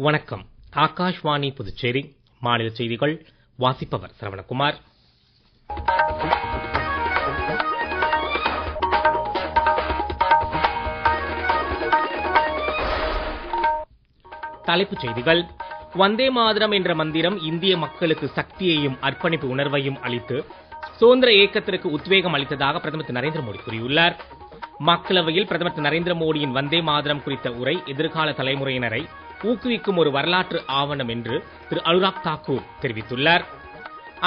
வணக்கம். ஆகாஷ்வாணி புதுச்சேரி மாநில செய்திகள் வாசிப்பவர் சரவணகுமார். தலைப்புச் செய்திகள். வந்தே மாதரம் என்ற மந்திரம் இந்திய மக்களுக்கு சக்தியையும் அர்ப்பணிப்பு உணர்வையும் அளித்து சுதந்திர இயக்கத்திற்கு உத்வேகம் அளித்ததாக பிரதமர் திரு நரேந்திர மோடி கூறியுள்ளார். மக்களவையில் பிரதமர் திரு நரேந்திர மோடியின் வந்தே மாதரம் குறித்த உரை எதிர்கால தலைமுறையினரை ஊக்குவிக்கும் ஒரு வரலாற்று ஆவணம் என்று திரு அனுராக் தாக்கூர் தெரிவித்துள்ளார்.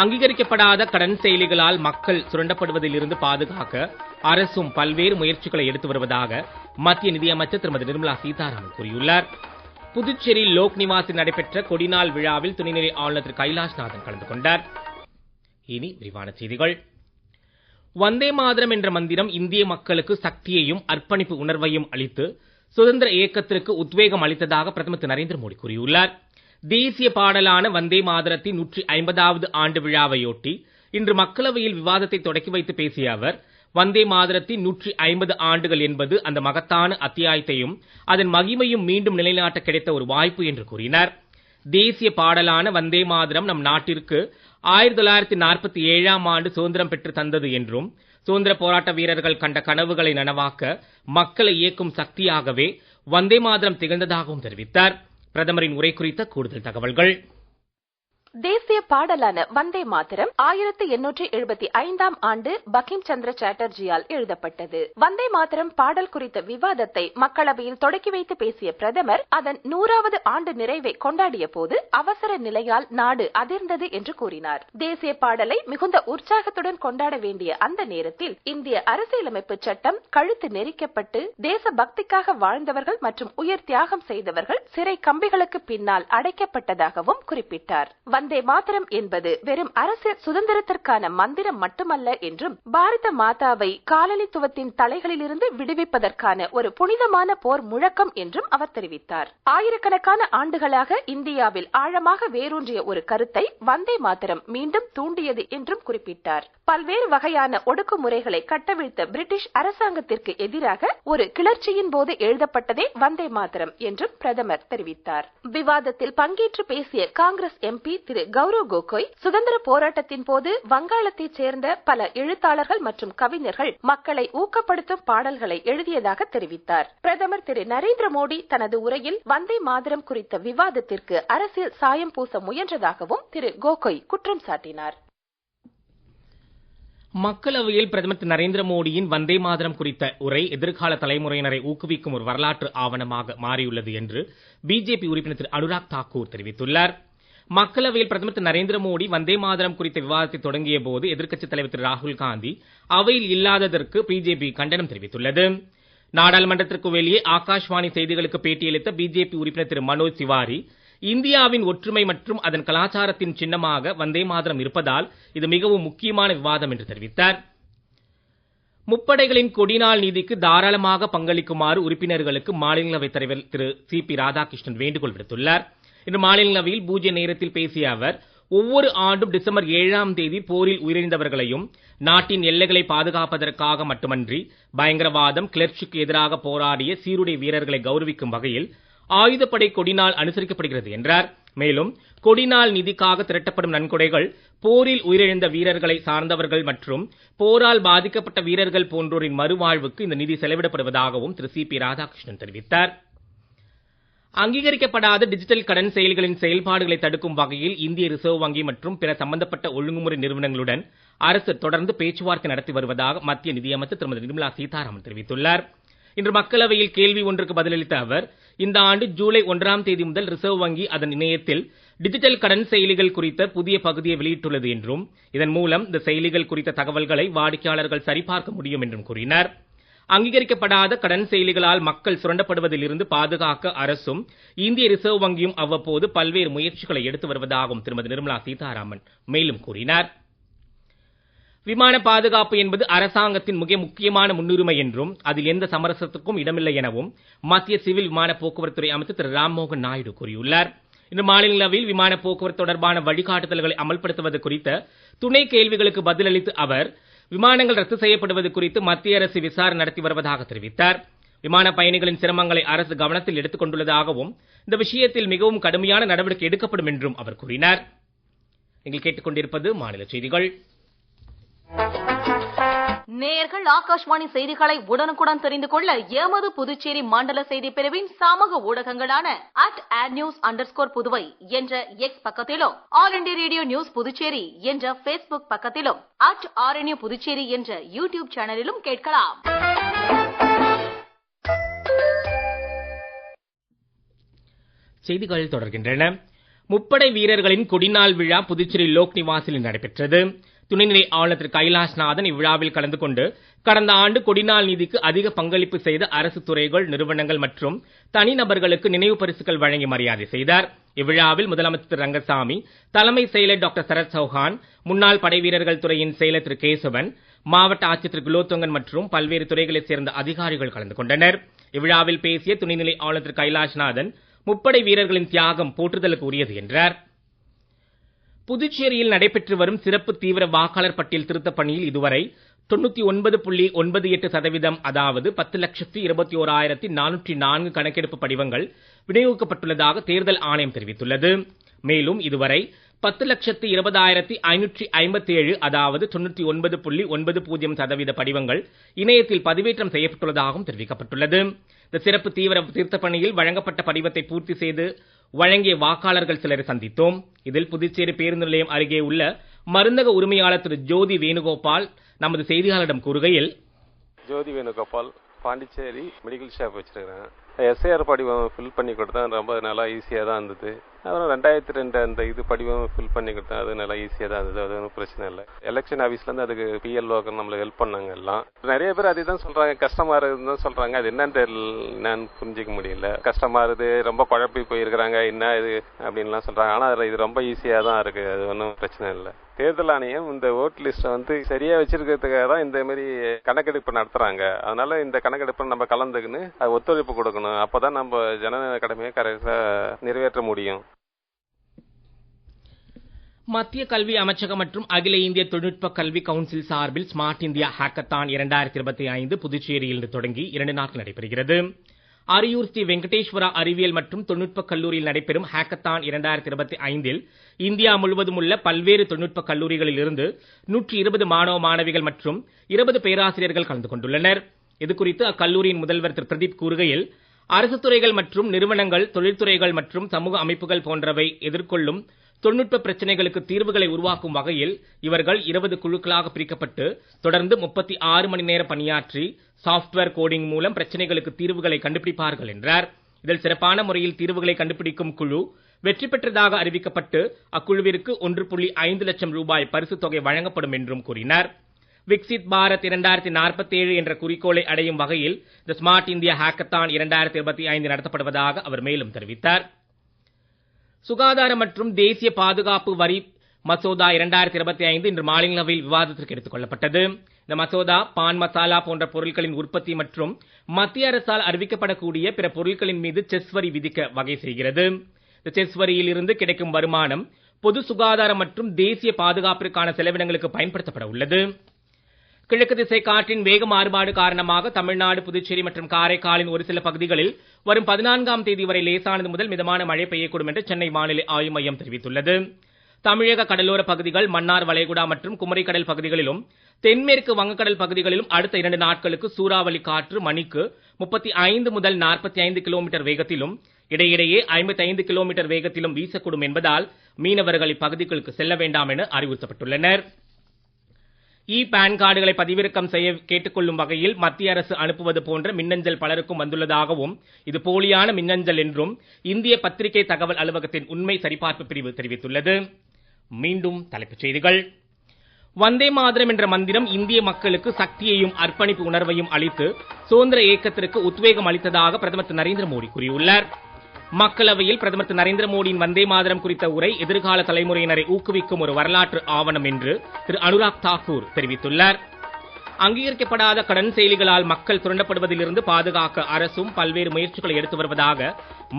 அங்கீகரிக்கப்படாத கடன் செயலிகளால் மக்கள் சுரண்டப்படுவதிலிருந்து பாதுகாக்க அரசும் பல்வேறு முயற்சிகளை எடுத்து வருவதாக மத்திய நிதியமைச்சர் திருமதி நிர்மலா சீதாராமன் கூறியுள்ளார். புதுச்சேரியில் லோக் நிவாசில் நடைபெற்ற கொடிநாள் விழாவில் துணைநிலை ஆளுநர் திரு கைலாஷ்நாதன் கலந்து கொண்டார். இனி விரிவான செய்திகள். வந்தே மாதரம் என்ற மந்திரம் இந்திய மக்களுக்கு சக்தியையும் அர்ப்பணிப்பு உணர்வையும் அளித்து சுதந்திர இயக்கத்திற்கு உத்வேகம் அளித்ததாக பிரதமர் திரு நரேந்திர மோடி கூறியுள்ளார். தேசிய பாடலான வந்தே மாதரத்தின் 150வது ஆண்டு விழாவையொட்டி இன்று மக்களவையில் விவாதத்தை தொடக்கி வைத்து பேசிய அவர், வந்தே மாதரத்தின் 150 ஆண்டுகள் என்பது அந்த மகத்தான அத்தியாயத்தையும் அதன் மகிமையும் மீண்டும் நிலைநாட்ட கிடைத்த ஒரு வாய்ப்பு என்று கூறினார். தேசிய பாடலான வந்தே மாதரம் நம் நாட்டிற்கு 1947ஆம் ஆண்டு சுதந்திரம் பெற்று தந்தது என்றும், சுதந்திர போராட்ட வீரர்கள் கண்ட கனவுகளை நனவாக்க மக்களை இயக்கும் சக்தியாகவே வந்தே மாதரம் திகழ்ந்ததாகவும் தெரிவித்தார். பிரதமரின் உரை குறித்த கூடுதல் தகவல்கள். தேசிய பாடலான வந்தே மாதரம் 1875ஆம் ஆண்டு பங்கிம் சந்திர சாட்டர்ஜியால் எழுதப்பட்டது. வந்தே மாதரம் பாடல் குறித்த விவாதத்தை மக்களவையில் தொடக்கி வைத்து பேசிய பிரதமர், அதன் 100வது ஆண்டு நிறைவை கொண்டாடிய போது அவசர நிலையால் நாடு அதிர்ந்தது என்று கூறினார். தேசிய பாடலை மிகுந்த உற்சாகத்துடன் கொண்டாட வேண்டிய அந்த நேரத்தில் இந்திய அரசியலமைப்பு சட்டம் கழுத்து நெரிக்கப்பட்டு தேச பக்திக்காக வாழ்ந்தவர்கள் மற்றும் உயிர் தியாகம் செய்தவர்கள் சிறை கம்பிகளுக்கு பின்னால் அடைக்கப்பட்டதாகவும் குறிப்பிட்டார். வந்தே மாதரம் என்பது வெறும் அரசியல் சுதந்திரத்திற்கான மந்திரம் மட்டுமல்ல என்றும், பாரத மாதாவை காலனித்துவத்தின் தலைகளிலிருந்து விடுவிப்பதற்கான ஒரு புனிதமான போர் முழக்கம் என்றும் அவர் தெரிவித்தார். ஆயிரக்கணக்கான ஆண்டுகளாக இந்தியாவில் ஆழமாக வேரூன்றிய ஒரு கருத்தை வந்தே மாதரம் மீண்டும் தூண்டியது என்றும் குறிப்பிட்டார். பல்வேறு வகையான ஒடுக்குமுறைகளை கட்டவிழ்த்த பிரிட்டிஷ் அரசாங்கத்திற்கு எதிராக ஒரு கிளர்ச்சியின் போது எழுதப்பட்டதே வந்தே மாதரம் என்றும் பிரதமர் தெரிவித்தார். விவாதத்தில் பங்கேற்று பேசிய காங்கிரஸ் எம்பி திரு கௌரவ் கோகோய், சுதந்திர போராட்டத்தின் போது வங்காளத்தைச் சேர்ந்த பல எழுத்தாளர்கள் மற்றும் கவிஞர்கள் மக்களை ஊக்கப்படுத்தும் பாடல்களை எழுதியதாக தெரிவித்தார். பிரதமர் திரு நரேந்திர மோடி தனது உரையில் வந்தே மாதரம் குறித்த விவாதத்திற்கு அரசியல் சாயம் பூச முயன்றதாகவும் திரு கோகோய் குற்றம் சாட்டினார். மக்களவையில் பிரதமர் திரு நரேந்திர மோடியின் வந்தே மாதரம் குறித்த உரை எதிர்கால தலைமுறையினரை ஊக்குவிக்கும் ஒரு வரலாற்று ஆவணமாக மாறியுள்ளது என்று பிஜேபி உறுப்பினர் திரு அனுராக் தாக்கூர் தெரிவித்துள்ளார். மக்களவையில் பிரதமர் திரு நரேந்திர மோடி வந்தே மாதரம் குறித்த விவாதத்தை தொடங்கிய போது எதிர்க்கட்சித் தலைவர் திரு ராகுல் காந்தி அவையில் இல்லாததற்கு பிஜேபி கண்டனம் தெரிவித்துள்ளது. நாடாளுமன்றத்திற்கு வெளியே ஆகாஷ்வாணி செய்திகளுக்கு பேட்டியளித்த பிஜேபி உறுப்பினர் திரு மனோஜ் திவாரி, இந்தியாவின் ஒற்றுமை மற்றும் அதன் கலாச்சாரத்தின் சின்னமாக வந்தே மாதரம் இருப்பதால் இது மிகவும் முக்கியமான விவாதம் என்று தெரிவித்தார். முப்படைகளின் கொடிநாள் நீதிக்கு தாராளமாக பங்களிக்குமாறு உறுப்பினர்களுக்கு மாநிலங்களவைத் தலைவர் திரு சி.பி. ராதாகிருஷ்ணன் வேண்டுகோள் விடுத்துள்ளார். இன்று மாநிலங்களவையில் பூஜ்ய நேரத்தில் பேசிய அவர், ஒவ்வொரு ஆண்டும் டிசம்பர் 7ஆம் தேதி போரில் உயிரிழந்தவர்களையும் நாட்டின் எல்லைகளை பாதுகாப்பதற்காக மட்டுமன்றி பயங்கரவாதம், கிளர்ச்சிக்கு எதிராக போராடிய சீருடை வீரர்களை கௌரவிக்கும் வகையில் ஆயுதப்படை கொடிநாள் அனுசரிக்கப்படுகிறது என்றார். மேலும் கொடிநாள் நிதிக்காக திரட்டப்படும் நன்கொடைகள் போரில் உயிரிழந்த வீரர்களை சார்ந்தவர்கள் மற்றும் போரால் பாதிக்கப்பட்ட வீரர்கள் போன்றோரின் மறுவாழ்வுக்கு இந்த நிதி செலவிடப்படுவதாகவும் திரு சி.பி. ராதாகிருஷ்ணன் தெரிவித்தார். அங்கீகரிக்கப்படாத டிஜிட்டல் கடன் செயலிகளின் செயல்பாடுகளை தடுக்கும் வகையில் இந்திய ரிசர்வ் வங்கி மற்றும் பிற சம்பந்தப்பட்ட ஒழுங்குமுறை நிறுவனங்களுடன் அரசு தொடர்ந்து பேச்சுவார்த்தை நடத்தி வருவதாக மத்திய நிதியமைச்சர் திருமதி நிர்மலா சீதாராமன் தெரிவித்துள்ளார். இன்று மக்களவையில் கேள்வி ஒன்றுக்கு பதிலளித்த அவர், இந்த ஆண்டு ஜூலை 1ஆம் தேதி முதல் ரிசர்வ் வங்கி அதன் இணையத்தில் டிஜிட்டல் கடன் செயலிகள் குறித்த புதிய பகுதியை வெளியிட்டுள்ளது என்றும், இதன் மூலம் இந்த செயலிகள் குறித்த தகவல்களை வாடிக்கையாளர்கள் சரிபார்க்க முடியும் என்றும் கூறினார். அங்கீகரிக்கப்படாத கடன் செயலிகளால் மக்கள் சுரண்டப்படுவதிலிருந்து பாதுகாக்க அரசும் இந்திய ரிசர்வ் வங்கியும் அவ்வப்போது பல்வேறு முயற்சிகளை எடுத்து வருவதாகவும் திருமதி நிர்மலா சீதாராமன் மேலும் கூறினார். விமான பாதுகாப்பு என்பது அரசாங்கத்தின் மிக முக்கியமான முன்னுரிமை என்றும், அதில் எந்த சமரசத்துக்கும் இடமில்லை எனவும் மத்திய சிவில் விமான போக்குவரத்துறை அமைச்சர் திரு ராம்மோகன் நாயுடு கூறியுள்ளார். இன்று மாநிலங்களவையில் விமான போக்குவரத்து தொடர்பான வழிகாட்டுதல்களை அமல்படுத்துவது குறித்த துணை கேள்விகளுக்கு பதிலளித்து அவர், விமானங்கள் ரத்து செய்யப்படுவது குறித்து மத்திய அரசு விசாரணை நடத்தி வருவதாக தெரிவித்தார். விமான பயணிகளின் சிரமங்களை அரசு கவனத்தில் எடுத்துக் கொண்டுள்ளதாகவும் இந்த விஷயத்தில் மிகவும் கடுமையான நடவடிக்கை எடுக்கப்படும் என்றும் அவர் கூறினார். நீங்கள் கேட்டுக்கொண்டிருப்பது மாநில செய்திகள். நேயர்கள் ஆகாஷ்வாணி செய்திகளை உடனுக்குடன் தெரிந்து கொள்ள எமது புதுச்சேரி மண்டல செய்தி பிரிவின் சமூக ஊடகங்களான @adnews_புதுவை என்ற எக்ஸ் பக்கத்திலும், all India radio news Puducherry என்ற பேஸ்புக் பக்கத்திலும், @RNU புதுச்சேரி என்ற யூடியூப் சேனலிலும் கேட்கலாம். செய்திகள் தொடர்கின்றன. முப்படை வீரர்களின் கொடிநாள் விழா புதுச்சேரி லோக் நிவாசில் நடைபெற்றது. துணைநிலை ஆளுநர் திரு கைலாஷ்நாதன் இவ்விழாவில் கலந்து கொண்டு கடந்த ஆண்டு கொடிநாள் நிதிக்கு அதிக பங்களிப்பு செய்த அரசு துறைகள், நிறுவனங்கள் மற்றும் தனிநபர்களுக்கு நினைவு பரிசுகள் வழங்கி மரியாதை செய்தார். இவ்விழாவில் முதலமைச்சர் திரு ரங்கசாமி, தலைமை செயலர் டாக்டர் சரத் சௌஹான், முன்னாள் படைவீரர்கள் துறையின் செயலர் திரு கேசவன், மாவட்ட ஆட்சியர் திரு குலோத்துங்கன் மற்றும் பல்வேறு துறைகளைச் சேர்ந்த அதிகாரிகள் கலந்து கொண்டனர். இவ்விழாவில் பேசிய துணைநிலை ஆளுநர் திரு கைலாஷ்நாதன் முப்படை வீரர்களின் தியாகம் போற்றுதலுக்கு உரியது என்றார். புதுச்சேரியில் நடைபெற்று வரும் சிறப்பு தீவிர வாக்காளர் பட்டியல் திருத்தப் பணியில் இதுவரை 99.98%, அதாவது 10,21,404 கணக்கெடுப்பு படிவங்கள் விநியோகிக்கப்பட்டுள்ளதாக தேர்தல் ஆணையம் தெரிவித்துள்ளது. மேலும் இதுவரை 10,20,557, அதாவது 99.90% படிவங்கள் இணையத்தில் பதிவேற்றம் செய்யப்பட்டுள்ளதாகவும் தெரிவிக்கப்பட்டுள்ளது. இந்த சிறப்பு தீவிர திருத்தப் பணியில் வழங்கப்பட்ட படிவத்தை பூர்த்தி செய்து வழங்கிய வாக்காளர்கள் சிலரை சந்தித்தோம். இதில் புதுச்சேரி பேருந்து நிலையம் அருகே உள்ள மருந்தக உரிமையாளர் திரு ஜோதி வேணுகோபால் நமது செய்தியாளரிடம் கூறுகையில், ஜோதி வேணுகோபால், பாண்டிச்சேரி மெடிக்கல் ஷாப் வச்சிருக்கிறேன். எஸ்ஐஆர் படிவம் ஃபில் பண்ணி கொடுத்தேன். ரொம்ப நல்லா ஈஸியாக தான் இருந்தது. அப்புறம் 2002 அந்த படிவம் ஃபில் பண்ணி கொடுத்தேன். அது நல்லா ஈஸியாக தான் இருந்தது. அது ஒன்றும் பிரச்சனை இல்லை. எலெக்ஷன் ஆஃபீஸ்லேருந்து அதுக்கு பிஎல்ஓக்கு நம்மளுக்கு ஹெல்ப் பண்ணாங்க எல்லாம். நிறைய பேர் அதே தான் சொல்கிறாங்க, கஷ்டமாக இருக்குதுன்னு தான் சொல்கிறாங்க. அது என்னன்னு தெரியல, என்னன்னு புரிஞ்சிக்க முடியல. கஷ்டமாக இருக்குது, ரொம்ப குழப்பி போயிருக்கிறாங்க, என்ன இது அப்படின்லாம் சொல்கிறாங்க. ஆனால் அதில் இது ரொம்ப ஈஸியாக தான் இருக்குது. அது ஒன்றும் பிரச்சனை இல்லை. தேர்தல் ஆணையம் இந்த ஓட் லிஸ்ட்டை சரியா வச்சிருக்கிறதுக்காக தான் இந்த மாதிரி கணக்கெடுப்பு நடத்துறாங்க. அதனால இந்த கணக்கெடுப்பு நம்ம கலந்துக்குன்னு அது ஒத்துழைப்பு கொடுக்கணும். அப்பதான் நம்ம ஜனநாயக கடமையை கரெக்டா நிறைவேற்ற முடியும். மத்திய கல்வி அமைச்சகம் மற்றும் அகில இந்திய தொழில்நுட்ப கல்வி கவுன்சில் சார்பில் ஸ்மார்ட் இந்தியா ஹேக்கத்தான் 2025 புதுச்சேரியில் இன்று தொடங்கி 2 நாட்கள் நடைபெறுகிறது. அரியூர் ஸ்ரீ வெங்கடேஸ்வரா அறிவியல் மற்றும் தொழில்நுட்ப கல்லூரியில் நடைபெறும் ஹேக்கத்தான் 2025 இந்தியா முழுவதும் உள்ள பல்வேறு தொழில்நுட்ப கல்லூரிகளில் இருந்து 120 மாணவ மாணவிகள் மற்றும் 20 பேராசிரியர்கள் கலந்து கொண்டுள்ளனர். இதுகுறித்து அக்கல்லூரியின் முதல்வர் திரு பிரதீப் கூறுகையில், அரசு துறைகள் மற்றும் நிறுவனங்கள், தொழில்துறைகள் மற்றும் சமூக அமைப்புகள் போன்றவை எதிர்கொள்ளும் தொழில்நுட்ப பிரச்சனைகளுக்கு தீர்வுகளை உருவாக்கும் வகையில் இவர்கள் 20 குழுக்களாக பிரிக்கப்பட்டு தொடர்ந்து 36 மணி நேரம் பணியாற்றி சாப்ட்வேர் கோடிங் மூலம் பிரச்சனைகளுக்கு தீர்வுகளை கண்டுபிடிப்பார்கள் என்றார். இதில் சிறப்பான முறையில் தீர்வுகளை கண்டுபிடிக்கும் குழு வெற்றி பெற்றதாக அறிவிக்கப்பட்டு அக்குழுவிற்கு 1.5 லட்சம் ரூபாய் பரிசு தொகை வழங்கப்படும் என்றும் கூறினார். விக்சித் பாரத் 2047 என்ற குறிக்கோளை அடையும் வகையில் இந்த ஸ்மார்ட் இந்தியா ஹேக்கத்தான் 2025 நடத்தப்படுவதாக அவர் மேலும் தெரிவித்தார். சுகாதாரம் மற்றும் தேசிய பாதுகாப்பு வரி மசோதா 2025 இன்று மாநிலங்களவையில் விவாதத்திற்கு எடுத்துக் கொள்ளப்பட்டது. இந்த மசோதா பான் மசாலா போன்ற பொருட்களின் உற்பத்தி மற்றும் மத்திய அரசால் அறிவிக்கப்படக்கூடிய பிற பொருட்களின் மீது செஸ் வரி விதிக்க வகை செய்கிறது. இந்த செஸ் வரியில் இருந்து கிடைக்கும் வருமானம் பொது சுகாதாரம் மற்றும் தேசிய பாதுகாப்பிற்கான செலவினங்களுக்கு பயன்படுத்தப்பட உள்ளது. கிழக்கு திசை காற்றின் வேக மாறுபாடு காரணமாக தமிழ்நாடு, புதுச்சேரி மற்றும் காரைக்காலின் ஒரு சில பகுதிகளில் வரும் 14ஆம் தேதி வரை லேசானது முதல் மிதமான மழை பெய்யக்கூடும் என்று சென்னை வானிலை ஆய்வு மையம் தெரிவித்துள்ளது. தமிழக கடலோர பகுதிகள், மன்னார் வளைகுடா மற்றும் குமரிக்கடல் பகுதிகளிலும் தென்மேற்கு வங்கக்கடல் பகுதிகளிலும் அடுத்த 2 நாட்களுக்கு சூறாவளி காற்று மணிக்கு 35 முதல் 45 கிலோமீட்டர் வேகத்திலும் இடையிடையே 55 கிலோமீட்டர் வேகத்திலும் வீசக்கூடும் என்பதால் மீனவர்கள் இப்பகுதிகளுக்கு செல்ல வேண்டாம் என அறிவுறுத்தப்பட்டுள்ளனர். பேன் கார்டுகளை பதிவிறக்கம் செய்ய கேட்டுக்கொள்ளும் வகையில் மத்திய அரசு அனுப்புவது போன்ற மின்னஞ்சல் பலருக்கும் வந்துள்ளதாகவும் இது போலியான மின்னஞ்சல் என்றும் இந்திய பத்திரிகை தகவல் அலுவலகத்தின் உண்மை சரிபார்ப்பு பிரிவு தெரிவித்துள்ளது. மீண்டும் தலைப்புச் செய்திகள். வந்தே மாதரம் என்ற மந்திரம் இந்திய மக்களுக்கு சக்தியையும் அர்ப்பணிப்பு உணர்வையும் அளித்து சுதந்திர இயக்கத்திற்கு உத்வேகம் அளித்ததாக பிரதமர் திரு நரேந்திர மோடி கூறியுள்ளார். மக்களவையில் பிரதமர் திரு நரேந்திர மோடியின் வந்தே மாதரம் குறித்த உரை எதிர்கால தலைமுறையினரை ஊக்குவிக்கும் ஒரு வரலாற்று ஆவணம் என்று திரு அனுராக் தாக்கூர் தெரிவித்துள்ளார். அங்கீகரிக்கப்படாத கடன் செயலிகளால் மக்கள் சுரண்டப்படுவதிலிருந்து பாதுகாக்க அரசும் பல்வேறு முயற்சிகளை எடுத்து வருவதாக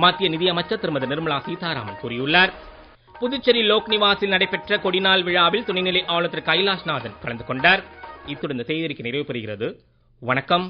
மத்திய நிதியமைச்சர் திருமதி நிர்மலா சீதாராமன் கூறியுள்ளார். புதுச்சேரி லோக் நிவாசில் நடைபெற்ற கொடிநாள் விழாவில் துணைநிலை ஆளுநர் திரு கைலாஷ்நாதன் கலந்து கொண்டார். இத்துடன் இந்த செய்தியறிக்கை நிறைவு பெறுகிறது. வணக்கம்.